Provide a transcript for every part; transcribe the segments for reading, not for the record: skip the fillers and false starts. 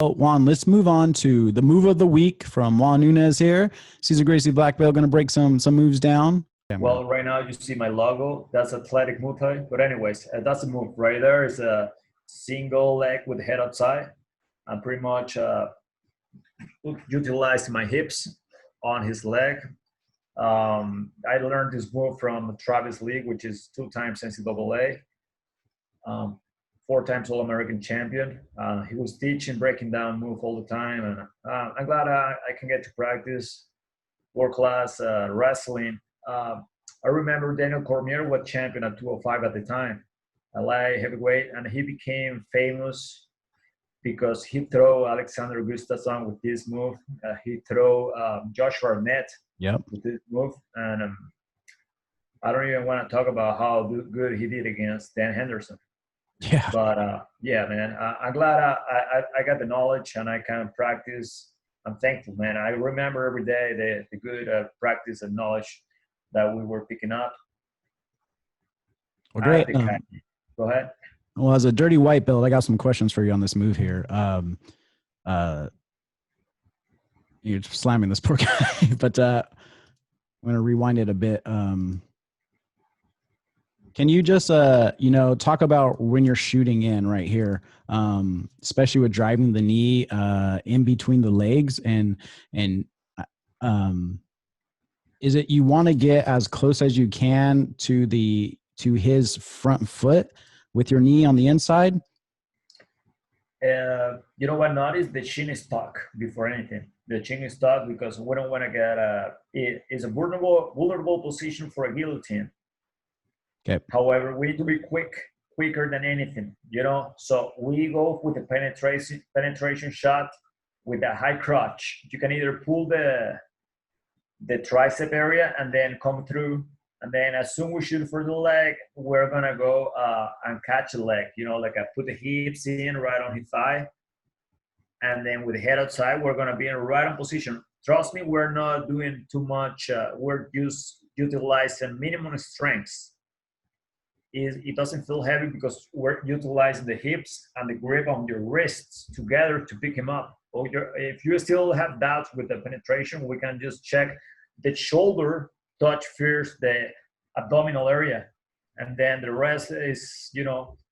Well, Juan, let's move on to the move of the week from Juan Nunez here. Cesar Gracie Black Belt going to break some moves down. Well, right now you see my logo. That's athletic multi. But anyways, that's a move right there. Is a single leg with head outside. I'm pretty much utilizing my hips on his leg. I learned this move from Travis League, which is 2 times NCAA, um, 4 times All-American champion. He was teaching breaking down move all the time, and I'm glad I can get to practice world-class wrestling. I remember Daniel Cormier was champion at 205 at the time, a light heavyweight, and he became famous because he throw Alexander Gustafsson with this move. He throw Josh Barnett Yep. with this move, and I don't even want to talk about how good he did against Dan Henderson. Yeah. But yeah, man, I'm glad I got the knowledge and I can practice. I'm thankful, man. I remember every day the good practice and knowledge that we were picking up. Well, great. Go ahead. Well, as a dirty white belt, I got some questions for you on this move here. You're slamming this poor guy, but I'm going to rewind it a bit. Can you just, talk about when you're shooting in right here, especially with driving the knee in between the legs, and is it you want to get as close as you can to his front foot with your knee on the inside? You know what? Notice the chin is tucked before anything. The chin is tucked because we don't want to get it is a vulnerable position for a guillotine. Okay. However, we need to be quicker than anything, So we go with the penetration shot with a high crotch. You can either pull the tricep area and then come through, and then as soon as we shoot for the leg, we're gonna go and catch the leg. Like I put the hips in right on his thigh, and then with the head outside, we're gonna be in right on position. Trust me, we're not doing too much. We're just utilizing minimum strengths. It doesn't feel heavy because we're utilizing the hips and the grip on your wrists together to pick him up. Or if you still have doubts with the penetration, we can just check the shoulder touch first the abdominal area, and then the rest is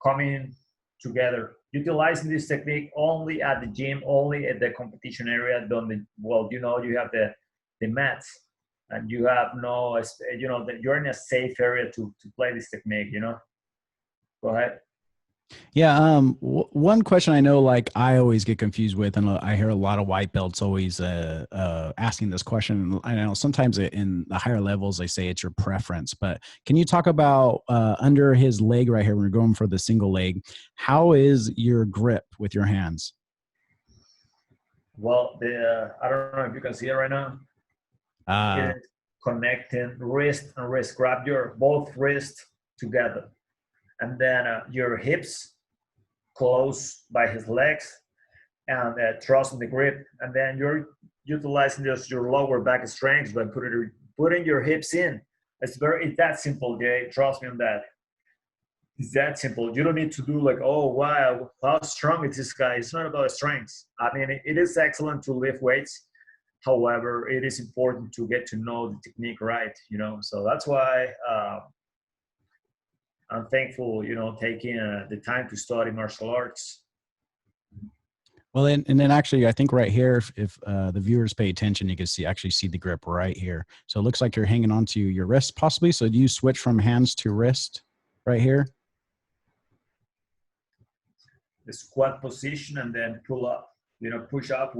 coming together. Utilizing this technique only at the gym, only at the competition area. You have the mats, and you have that you're in a safe area to play this technique. Go ahead. Yeah. One question I know, like I always get confused with, and I hear a lot of white belts always asking this question. I know sometimes in the higher levels, they say it's your preference, but can you talk about under his leg right here, when we're going for the single leg, how is your grip with your hands? Well, I don't know if you can see it right now. It is connecting wrist and wrist. Grab your both wrists together. And then your hips close by his legs, and trust in the grip. And then you're utilizing just your lower back strength by putting your hips in. It's that simple, Jay. Trust me on that. It's that simple. You don't need to do like, oh, wow, how strong is this guy? It's not about strength. I mean, it is excellent to lift weights. However, it is important to get to know the technique right, So that's why I'm thankful, taking the time to study martial arts. Well, and then actually, I think right here, if the viewers pay attention, you can actually see the grip right here. So it looks like you're hanging onto your wrist possibly. So do you switch from hands to wrist right here? The squat position, and then pull up, push up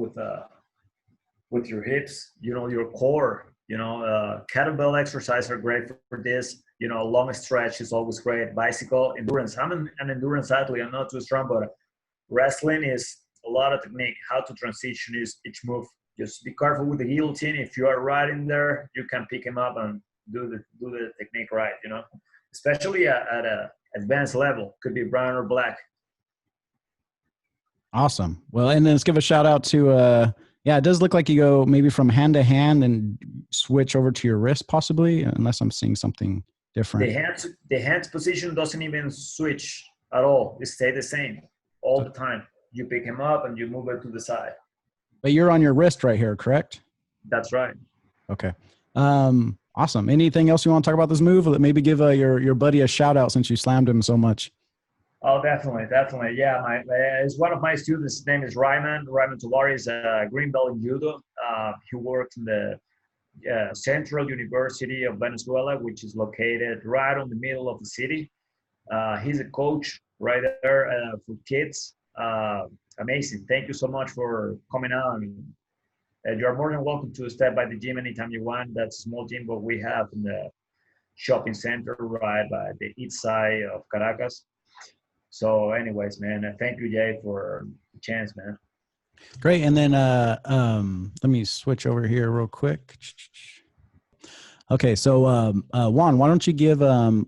with your hips, your core, kettlebell exercises are great for this. Long stretch is always great. Bicycle, endurance. I'm an endurance athlete. I'm not too strong, but wrestling is a lot of technique. How to transition is each move. Just be careful with the guillotine. If you are right in there, you can pick him up and do the technique right. Especially at a advanced level. Could be brown or black. Awesome. Well, and then let's give a shout out to it does look like you go maybe from hand to hand and switch over to your wrist possibly, unless I'm seeing something different. The hands position doesn't even switch at all. It stays the same all the time. you pick him up and you move it to the side. But you're on your wrist right here, correct? That's right. Okay. Awesome. Anything else you want to talk about this move? Or maybe give your buddy a shout out since you slammed him so much. Oh, definitely. Yeah, it's one of my students. His name is Ryman Tolari. Is a green belt in judo. He works in the Central University of Venezuela, which is located right on the middle of the city. He's a coach right there for kids. Amazing. Thank you so much for coming on. You're more than welcome to step by the gym anytime you want. That's a small gym, but we have in the shopping center right by the east side of Caracas. So anyways, man, thank you, Jay, for the chance, man. Great. And then let me switch over here real quick. Okay, so Juan, why don't you give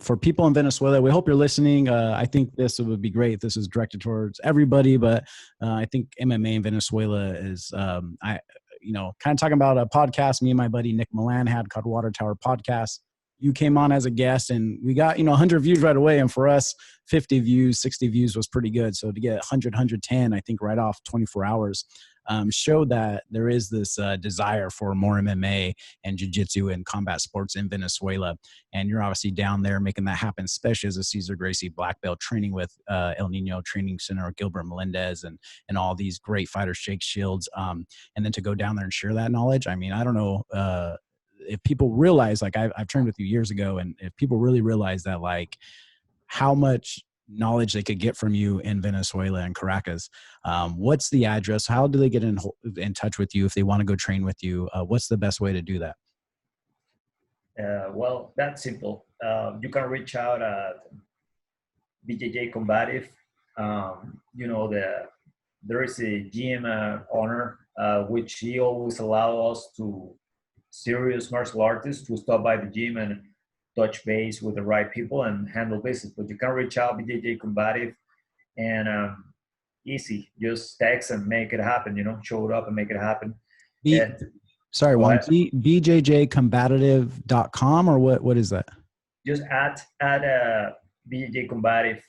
for people in Venezuela? We hope you're listening. I think this would be great. This is directed towards everybody, but I think MMA in Venezuela is kind of talking about a podcast me and my buddy Nick Milan had called Water Tower Podcast. You came on as a guest, and we got 100 views right away. And for us, 50 views, 60 views was pretty good. So to get 100, 110, I think right off 24 hours. Showed that there is this desire for more MMA and jiu-jitsu and combat sports in Venezuela. And you're obviously down there making that happen, especially as a Cesar Gracie black belt, training with El Nino Training Center, Gilbert Melendez, and all these great fighters, Jake Shields. And then to go down there and share that knowledge. I mean, I don't know if people realize, like I've trained with you years ago, and if people really realize that, like how much knowledge they could get from you in Venezuela and Caracas. What's the address? How do they get in touch with you if they want to go train with you? What's the best way to do that? Well, that's simple. You can reach out at BJJ Combative. There is a gym owner, which he always allows us to serious martial artists to stop by the gym and touch base with the right people and handle business. But you can reach out BJJ Combative, and easy, just text and make it happen. Show it up and make it happen. Sorry, Juan, bjjcombative.com or what is that? Just at BJJ Combative